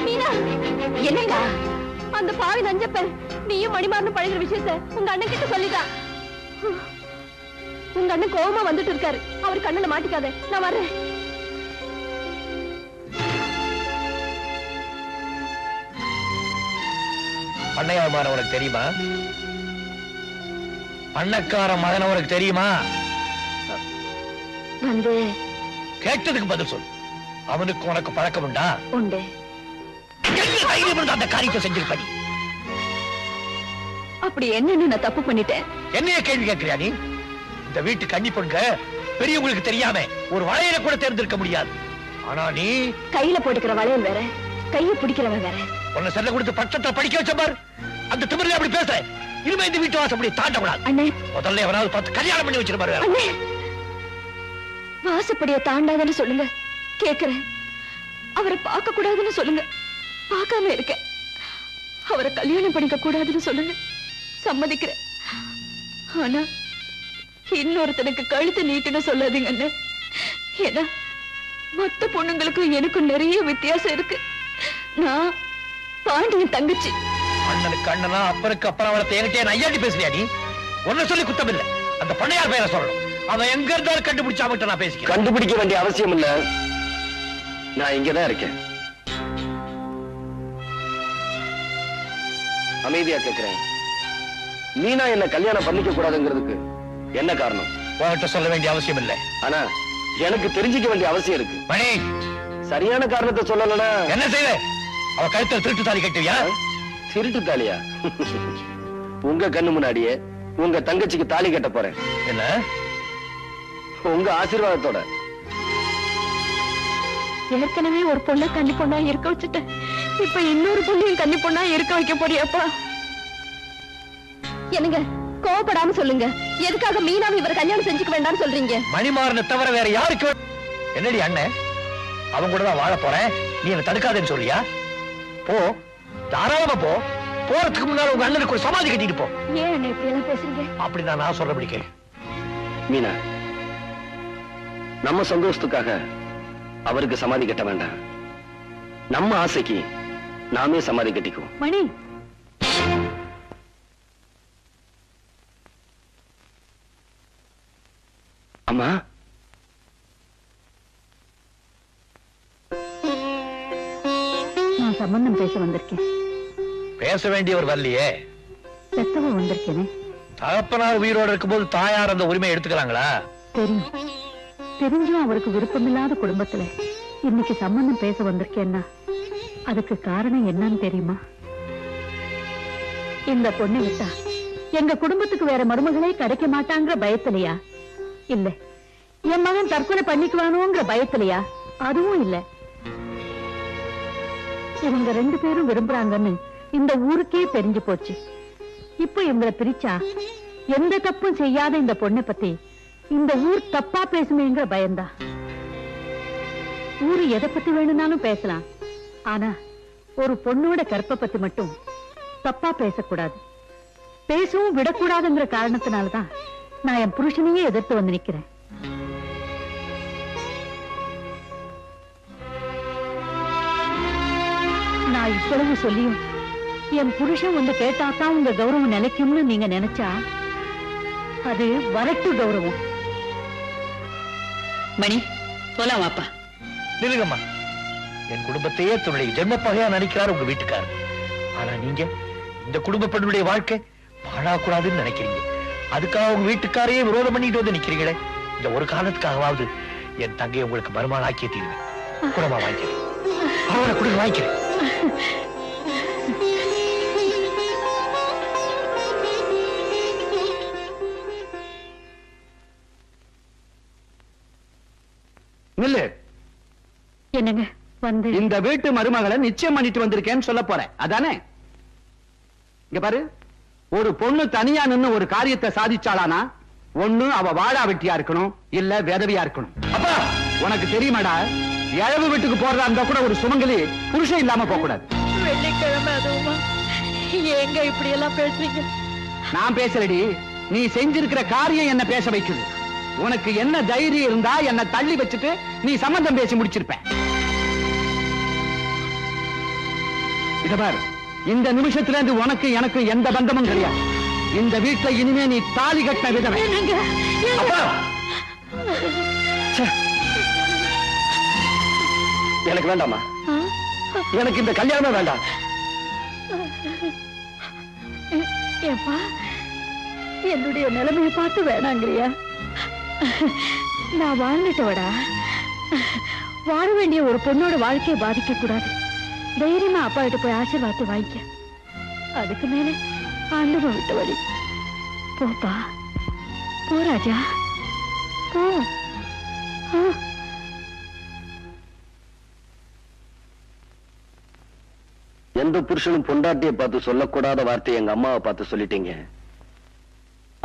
மீனா என்னடா அந்த பாவி நஞ்சப்பன் நீயும் மணிமாறனும் பழகிற விஷயத்தை உங்க அண்ணன் கிட்ட சொல்லிட்டான். உங்க அண்ணன் கோவமா வந்துட்டு இருக்காரு. அவர் கண்ணுல மாட்டிக்காத, நான் வர்றேன். பண்ணையார் மகன் உனக்கு தெரியுமா? பண்ணக்கார மகன் உனக்கு தெரியுமா? வந்து கேட்டதுக்கு பதில் சொல். அவனுக்கு உனக்கு பழக்கம் உண்டா? உண்டு. அந்த காரியத்தை செஞ்சிருக்க. அப்படி என்னன்னு நான் தப்பு பண்ணிட்டேன்? என்னைய கேள்வி கேட்கிறியா நீ? இந்த வீட்டு கன்னி பொண்ணுங்க பெரியவங்களுக்கு தெரியாம ஒரு வளையல கூட தேர்ந்தெடுக்க முடியாது. ஆனா நீ கையில போட்டுக்கிற வளையல் வேற, கையை பிடிக்கிறவன் வேற. உன்னை செல்ல கொடுத்து பட்சத்தை படிக்க வச்ச பாரு. அந்த திமிரில அப்படி பேச இனிமே இந்த வீட்டு வாசப்படி தாண்ட கூடாது. அண்ணே, முதல்ல எவனாவது பார்த்து கல்யாணம் பண்ணி வச்சிருப்பாரு. அண்ணே, வாசப்படிய தாண்டாதன்னு சொல்லுங்க, கேக்குறேன். அவரை பார்க்க கூடாதுன்னு சொல்லுங்க, பார்க்காம இருக்க. அவரை கல்யாணம் பண்ணிக்க கூடாதுன்னு சொல்லுங்க, சம்மதிக்கிறேன். ஆனா இன்னொருத்தனுக்கு கழுத்து நீட்டுன்னு சொல்லாதீங்க அண்ணே. ஏன்னா மொத்த பொண்ணுங்களுக்கும் எனக்கும் நிறைய வித்தியாசம் இருக்கு. நான் பாண்டியன் தங்கச்சி. அண்ணனுக்கு அண்ணனா அப்பனுக்கு அப்புறம் அவளை என்கிட்ட ஐயாட்டி பேசுறியா நீ? ஒன்னு சொல்லி குத்தம் இல்ல. அந்த பண்ணையார் பேரை சொல்லணும். அவன் எங்க இருந்தாலும் கண்டுபிடிச்சா மட்டும் நான் பேசிக்கிறேன். கண்டுபிடிக்க வேண்டிய அவசியம் இல்ல, நான் இங்கதான் இருக்கேன். அமைதியா கேட்கிறேன். மீனா என்ன கல்யாணம் பண்ணிக்க கூடாதுங்கிறதுக்கு என்ன காரணம்? உன்கிட்ட சொல்ல வேண்டிய அவசியம் இல்ல. ஆனா எனக்கு தெரிஞ்சுக்க வேண்டிய அவசியம் இருக்கு. மணி, சரியான காரணத்தை சொல்லலனா என்ன செய்வ? அவ கழுத்துல திருட்டு தாலி கட்டுவியா? திருட்டு தாலியா? உங்க கண்ணு முன்னாடியே உங்க தங்கச்சிக்கு தாலி கட்ட போறேன். என்ன? உங்க ஆசீர்வாதத்தோட. ஏற்கனவே ஒரு பொண்ணை கன்னி பொண்ணா இருக்க வச்சுட்டேன். இப்ப இன்னொரு பொண்ணையும் கன்னி பொண்ணா இருக்க வைக்க போறியாப்பா? என்னங்க, கோவப்படாம சொல்லுங்க. எதுக்காக மீனாவை இவர் கல்யாணம் செஞ்சுக்க வேண்டாம்னு சொல்றீங்க? மணிமாறனை தவிர வேற யாருக்கு? என்னடி அண்ணன், அவன் கூட தான் வாழ போறேன், நீ என்ன தடுக்காதேன்னு சொல்லியா? போ, தாராளமா போ. போறதுக்கு முன்னால உங்க அண்ணனுக்கு ஒரு சமாதி கட்டிட்டு போ. ஏன் என்ன இப்படி எல்லாம் பேசுறீங்க? அப்படிதான் நான் சொல்றபடி கேளு. மீனா, நம்ம சந்தோஷத்துக்காக அவருக்கு சமாதி கட்ட வேண்டாம். நம்ம ஆசைக்கு நாமே சமாதி கட்டிக்குவோம். மணி, அம்மா, நான் சம்பந்தம் பேச வந்திருக்கேன். பேச வேண்டியவர் வரலையே. பெத்தவ வந்திருக்கேனே. தகப்பனார் உயிரோடு இருக்கும்போது தாயார் அந்த உரிமை எடுத்துக்கிறாங்களா? தெரியும். தெரிஞ்சும் அவருக்கு விருப்பமில்லாத குடும்பத்துல இன்னைக்கு சம்பந்தம் பேச வந்திருக்கேன்னா அதுக்கு காரணம் என்னன்னு தெரியுமா? இந்த பொண்ணை விட்டா எங்க குடும்பத்துக்கு வேற மருமகளே கிடைக்க மாட்டாங்கிற பயத்திலையா? இல்ல என் மகன் தற்கொலை பண்ணிக்குவானோங்கிற பயத்திலையா? அதுவும் இல்ல. இவங்க 2 பேரும் விரும்புறாங்கன்னு இந்த ஊருக்கே தெரிஞ்சு போச்சு. இப்ப இவங்களை பிரிச்சா எந்த தப்பும் செய்யாத இந்த பொண்ணை பத்தி இந்த ஊர் தப்பா பேசுமேங்கிற பயந்தா. ஊரு எதை பத்தி வேணும்னாலும் பேசலாம், ஆனா ஒரு பொண்ணோட கற்பை பத்தி மட்டும் தப்பா பேசக்கூடாது, பேசவும் விடக்கூடாதுங்கிற காரணத்தினாலதான் நான் என் புருஷனையே எதிர்த்து வந்து நிக்கிறேன். நான் இவ்வளவு சொல்லியும் என் புருஷன் வந்து கேட்டாதான் உங்க கௌரவம் நிலைக்கும்னு நீங்க நினைச்சா அது வரட்டு கௌரவம். மணி, போலாம் வாப்பா. நிலுங்கம்மா, என் குடும்பத்தையே தன்னுடைய ஜென்ம பகையா நினைக்கிறார் உங்க வீட்டுக்காரர். ஆனா நீங்க இந்த குடும்ப பெண்ணுடைய வாழ்க்கை பாழாக்கூடாதுன்னு நினைக்கிறீங்க. அதுக்காக உங்க வீட்டுக்காரையே விரோதம் பண்ணிட்டு வந்து நிக்கிறீங்களே. இந்த ஒரு காரணத்துக்காகவாவது என் தங்கையை உங்களுக்கு மருமகள் ஆக்கிய தீர்வேன். குடமா வாங்கிக்கிறேன், அவரை குடும்ப வாங்கிக்கிறேன். நில்லு. என்னங்க வந்து இந்த வீட்டு மருமகளை நிச்சயம் பண்ணிட்டு வந்திருக்கேன்னு சொல்ல போறேன், அதானே? இங்க பாரு, ஒரு பொண்ணு தனியா நின்னு ஒரு காரியத்தை சாதிச்சாளானா ஒண்ணு அவ வாழா வெட்டியா இருக்கணும், இல்ல விதவியா இருக்கணும். அப்பா, உனக்கு தெரியுமாடா, இழவு வீட்டுக்கு போறதா இருந்தா கூட ஒரு சுமங்கலி புருஷன் இல்லாம போக கூடாது. வெள்ளிக்கிழமை அதுவுமா? ஏங்க இப்படி எல்லாம் பேசுறீங்க? நான் பேசலடி, நீ செஞ்சிருக்கிற காரியம் என்ன பேச வைக்குது. உனக்கு என்ன தைரியம் இருந்தா என்ன தள்ளி வச்சுட்டு நீ சம்பந்தம் பேசி முடிச்சிருப்ப. இத பாரு, இந்த நிமிஷத்துல இருந்து உனக்கு எனக்கு எந்த பந்தமும் கிடையாது. இந்த வீட்டுல இனிமே நீ தாலி கட்டின விதவை. அப்பா! ச்சே. எனக்கு வேண்டாமா, எனக்கு இந்த கல்யாணமே வேண்டாம். ஏப்பா, என்னுடைய நிலைமையை பார்த்து வேணாங்கிறியா? நான் வாழ்ந்துட்டவடா. வாழ வேண்டிய ஒரு பொண்ணோட வாழ்க்கையை பாதிக்க கூடாது. தைரியமா அப்பா கிட்ட போய் ஆசீர்வாதத்தை வாங்கிக்க. அதுக்கு மேல ஆண்டவன் விட்ட வழி. போப்பா, போ ராஜா, போ. எந்த புருஷனும் பொண்டாட்டியை பார்த்து சொல்லக்கூடாத வார்த்தையை எங்க அம்மாவை பார்த்து சொல்லிட்டீங்க.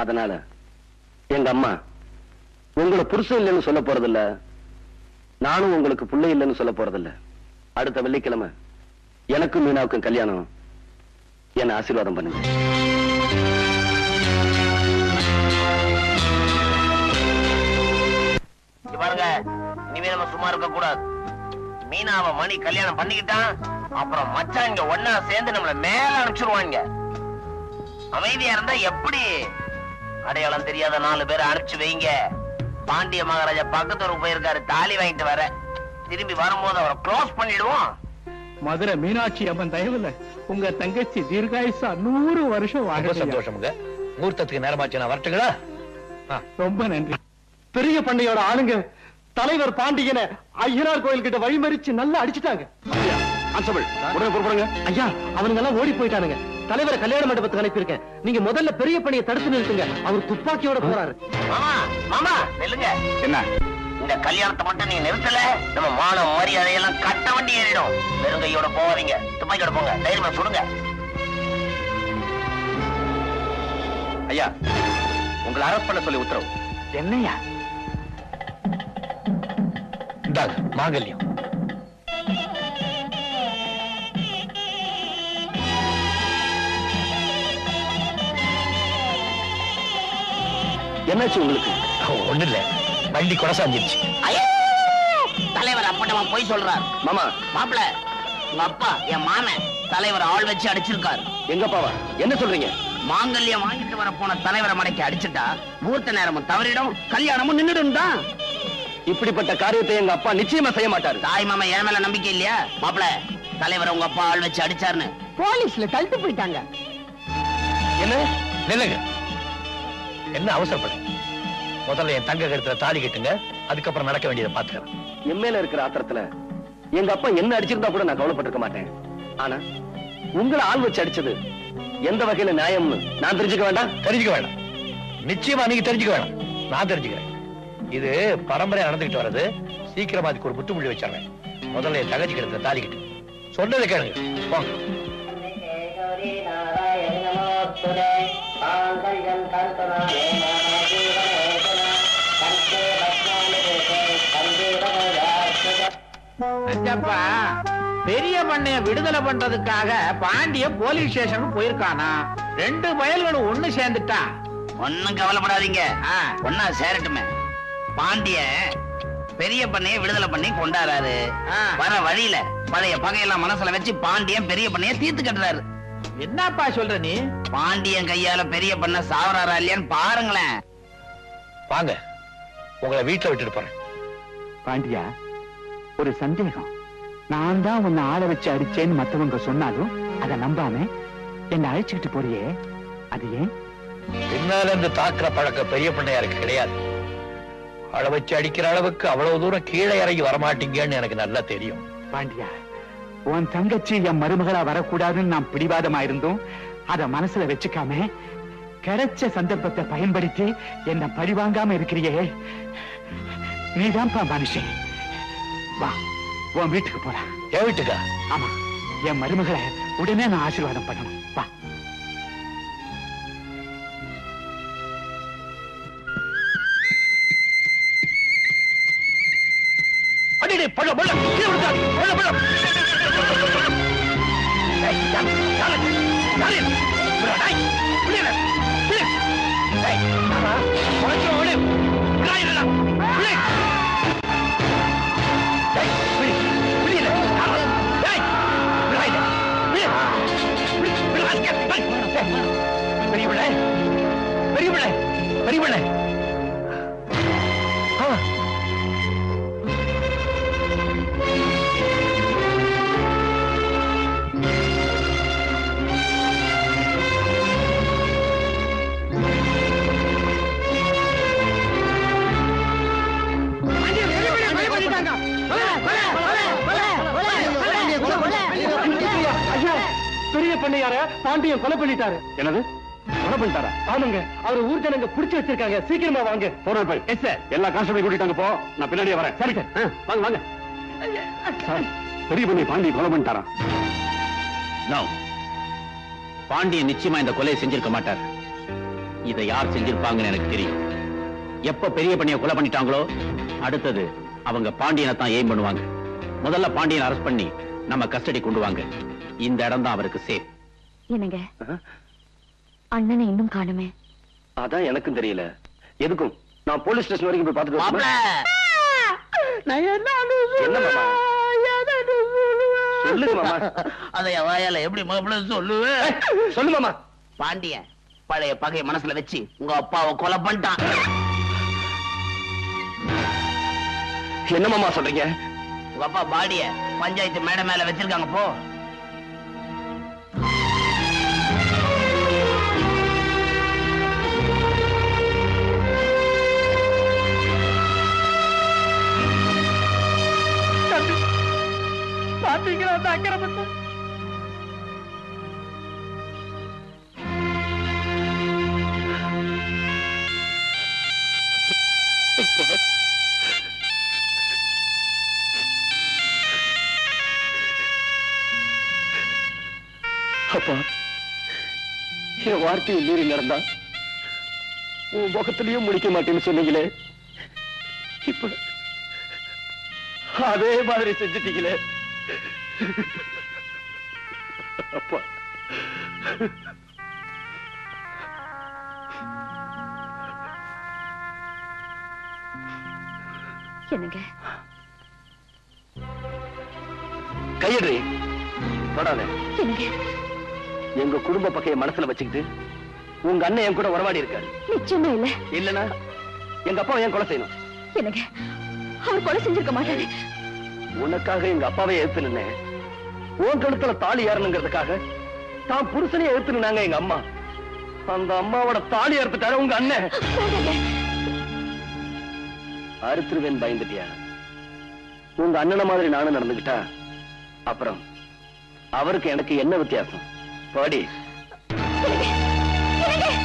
அதனால எங்க அம்மா உங்களை புருஷன் இல்லைன்னு சொல்ல போறதில்ல, நானும் உங்களுக்கு பிள்ளை இல்லைன்னு சொல்ல போறதில்ல. அடுத்த வெள்ளிக்கிழமை எனக்கும் மீனாவுக்கும் கல்யாணம். என்ன ஆசீர்வாதம் பண்ணுங்க. பாருங்க, இனிமே நம்ம சும்மா இருக்க கூடாது. மீனாவை மணி கல்யாணம் பண்ணிக்கிட்டான், அப்புறம் மச்சான் இங்க ஒன்னா சேர்ந்து நம்மள மேல அனுப்பிச்சிருவாங்க. அமைதியா இருந்தா எப்படி? அடையாளம் தெரியாத 4 பேரை அனுப்பிச்சு வைங்க. பாண்டிய மகாராஜா பக்கத்தூருக்கு போயிருக்காரு தாலி வாங்கிட்டு வர. திரும்பி வரும்போது அவரை க்ளோஸ் பண்ணிடுவோம். மதுரை மீனாட்சி அம்மன் தயவுல உங்க தங்கச்சி தீர்காயுசா 100 வருஷம் ரொம்ப சந்தோஷமுங்க. முகூர்த்தத்துக்கு நேரமாச்சு, நான் வரட்டுங்களா? ரொம்ப நன்றி. பெரிய பண்ணையோட ஆளுங்க தலைவர் பாண்டியனை ஐயனார் கோயில் கிட்ட வழிமறிச்சு நல்லா அடிச்சுட்டாங்க. உடனே புறப்படுங்க. ஐயா, அவனுங்க எல்லாம் ஓடி போயிட்டானுங்க. தலைவரை கல்யாண மண்டபத்துக்கு அனுப்பியிருக்கேன். நீங்க முதல்ல பெரிய பணியை தடுத்து நிறுத்துங்க. அவர் துப்பாக்கியோட போறாரு. மாமா, மாமா நில்லுங்க. என்ன? இந்த கல்யாணத்தை மட்டும் நீங்க நிறுத்தல, நம்ம மான மரியாதையெல்லாம் கட்ட வண்டி ஏறிடும். வெறுங்கையோட போவாதீங்க, துப்பாக்கியோட போங்க. தைரியமா சுடுங்க. ஐயா, உங்களை அரெஸ்ட் பண்ண சொல்லி உத்தரவு. என்னையா? இந்தாங்க மாங்கல்யம். என்னாச்சு உங்களுக்கு? ஒண்ணு இல்ல, வண்டி கொடசாஞ்சிருச்சு. தலைவர் அப்பட்டமா போய் சொல்றார். மாமா, மாப்பிள, உங்க அப்பா என் மாமன் தலைவர் ஆள் வச்சு அடிச்சிருக்காரு. எங்கப்பாவா? என்ன சொல்றீங்க? மாங்கல்யம் வாங்கிட்டு வர போன தலைவரை மடக்கி அடிச்சுட்டா முகூர்த்த நேரமும் தவறிடும், கல்யாணமும் நின்றுடும் தான். இப்படிப்பட்ட காரியத்தை எங்க அப்பா நிச்சயமா செய்ய மாட்டாரு. தாய் மாமா என் மேல நம்பிக்கை இல்லையா? மாப்பிள, தலைவர் உங்க அப்பா ஆள் வச்சு அடிச்சாருன்னு போலீஸ்ல தள்ளிட்டு போயிட்டாங்க. என்ன? நில்லுங்க. என்ன அவசரப்படு? முதல்ல என் தங்க கழுத்துல தாலி கட்டுங்க, அதுக்கப்புறம் நடக்க வேண்டியதை பாத்துக்கிறேன். என் மேல இருக்கிற ஆத்திரத்துல எங்க அப்பா என்ன அடிச்சிருந்தா கூட நான் கவலைப்பட்டிருக்க மாட்டேன். ஆனா உங்களை ஆள் வச்சு அடிச்சது எந்த வகையில நியாயம்னு நான் தெரிஞ்சுக்க வேண்டாம்? தெரிஞ்சுக்க வேண்டாம். நிச்சயமா நீங்க தெரிஞ்சுக்க வேண்டாம், நான் தெரிஞ்சுக்கிறேன். இது பரம்பரை நடந்துகிட்டு வர்றது. சீக்கிரமா அதுக்கு ஒரு முற்றுமுடி வச்சாங்க. முதல்ல என் தங்கச்சி கழுத்துல தாலி கட்டு. சொன்னதை கேளுங்க, போங்க. பெரிய பண்ணைய விடுதலை பண்றதுக்காக பாண்டிய போலீஸ் ஸ்டேஷனுக்கு போயிருக்கானா? 2 பயல்களும் ஒண்ணு சேர்ந்துட்டா. ஒண்ணும் கவலைப்படாதீங்க, ஒன்னா சேரட்டுமே. பாண்டிய பெரிய பண்ணைய விடுதலை பண்ணி கொண்டாடுறாரு. வர வழியில பழைய பகையெல்லாம் மனசுல வச்சு பாண்டியன் பெரிய பண்ணைய தீர்த்து கட்டுறாரு. என்னப்பா சொல்ற நீ? பாண்டியன் கையால பெரிய பண்ண சாவறாரா இல்லையான்னு பாருங்களேன். வாங்க, உங்களை வீட்டுல விட்டுட்டு போறேன். பாண்டியா, ஒரு சந்தேகம். நான் தான் உன்னை ஆள வச்சு அடிச்சேன்னு மத்தவங்க சொன்னாலும் அதை நம்பாம என்னை அழைச்சுக்கிட்டு போறியே, அது ஏன்? பின்னால இருந்து தாக்குற பழக்கம் பெரிய பண்ணையாருக்கு கிடையாது. அள வச்சு அடிக்கிற அளவுக்கு அவ்வளவு தூரம் கீழே இறங்கி வரமாட்டீங்கன்னு எனக்கு நல்லா தெரியும். பாண்டியா, உன் தங்கச்சி என் மருமகளா வரக்கூடாதுன்னு நான் பிடிவாதமா இருந்தோம். அத மனசுல வச்சுக்காம கிடைச்ச சந்தர்ப்பத்தை பயன்படுத்தி என்ன பழிவாங்காம இருக்கிறியே, நீதான்ப்பா மனுஷன். வா, உன் வீட்டுக்கு போலாம். என் வீட்டுக்கா? ஆமா, என் மருமகளை உடனே நான் ஆசீர்வாதம் பண்ணணும். வா. அடிடே, பழம் பழம் கீழே விழுந்தாடி. பழம் பழம். ஏய், யாரு? யாரு? யாரு? விடாய். விடு. விடு. ஏய், நானா? உனக்கு விடு. விடாய் இல்லடா. விடு. ஏய், விடு. விடு. ஏய், விடாய். விடு. பண்ணையார பாண்டியன் கொலை பண்ணிட்டாரு. என்னது கொலை பண்ணிட்டாரா? ஆமாங்க, அவரு ஊர் ஜனங்க புடிச்சு வச்சிருக்காங்க. சீக்கிரமா வாங்க. போறோம் போய். Yes sir. எல்லா கான்ஸ்டபிள் கூட்டிட்டாங்க போ. நான் பின்னாடியே வரேன். சரி சார். வாங்க வாங்க. சார், பெரிய பண்ணி பாண்டியன் கொலை பண்ணிட்டாரா? நோ, பாண்டியன் நிச்சயமா இந்த கொலையை செஞ்சிருக்க மாட்டார். இதை யார் செஞ்சிருப்பாங்கன்னு எனக்கு தெரியும். எப்ப பெரிய பண்ணிய கொலை பண்ணிட்டாங்களோ அடுத்தது அவங்க பாண்டியனை தான் எய்ம் பண்ணுவாங்க. முதல்ல பாண்டியனை அரெஸ்ட் பண்ணி நம்ம கஸ்டடி கொண்டு வாங்க. இந்த இடம் தான் அவருக்கு சேஃப். என்னங்க அண்ணனை இன்னும் காணுமே? அதான் எனக்கும் தெரியல. எதுக்கும் நான் போலீஸ் ஸ்டேஷன் வரைக்கும் போய் பார்த்துட்டு வரேன். என்ன மாமா? சொல்லுங்க மாமா. அதை வாயால எப்படி மாப்பிள்ள சொல்லுவே? சொல்லு மாமா. பாண்டியன் பழைய பகையை மனசுல வச்சு உங்க அப்பாவை கொலை பண்ணிட்டான். என்ன மாமா சொல்றீங்க? உங்க அப்பா பாடிய பஞ்சாயத்து மேடை மேல வச்சிருக்காங்க. போ. பாத்தீங்களா அந்த அக்கிரமத்தை? அப்பா, என் வார்த்தையை மீறி நடந்தா உன் முகத்திலையும் முடிக்க மாட்டேன்னு சொன்னீங்களே, இப்ப அதே மாதிரி செஞ்சுட்டீங்களே அப்பா. என்னங்க கையெடு. தொடாத. என்னங்க எங்க குடும்ப பக்கைய மனசுல வச்சுக்கிட்டு உங்க அண்ணன் என் கூட உறவாடி இருக்காரு. நிச்சயமா இல்ல. இல்லனா எங்க அப்பாவை ஏன் கொலை செய்யணும்? என்னங்க அவர் கொலை செஞ்சிருக்க மாட்டாரு. உனக்காக எங்க அப்பாவை எதிர்த்து நின்னேன். உன் கழுத்துல தாலி ஏறணுங்கிறதுக்காக தான் புருஷனையே எதிர்த்து நின்னாங்க எங்க அம்மா. அந்த அம்மாவோட தாலி அறுத்துட்டாரு உங்க அண்ணன். அறுத்துருவேன் பயந்துட்டியா? உங்க அண்ணனை மாதிரி நானும் நடந்துகிட்டா அப்புறம் அவருக்கு எனக்கு என்ன வித்தியாசம்? பாடி. என்னங்க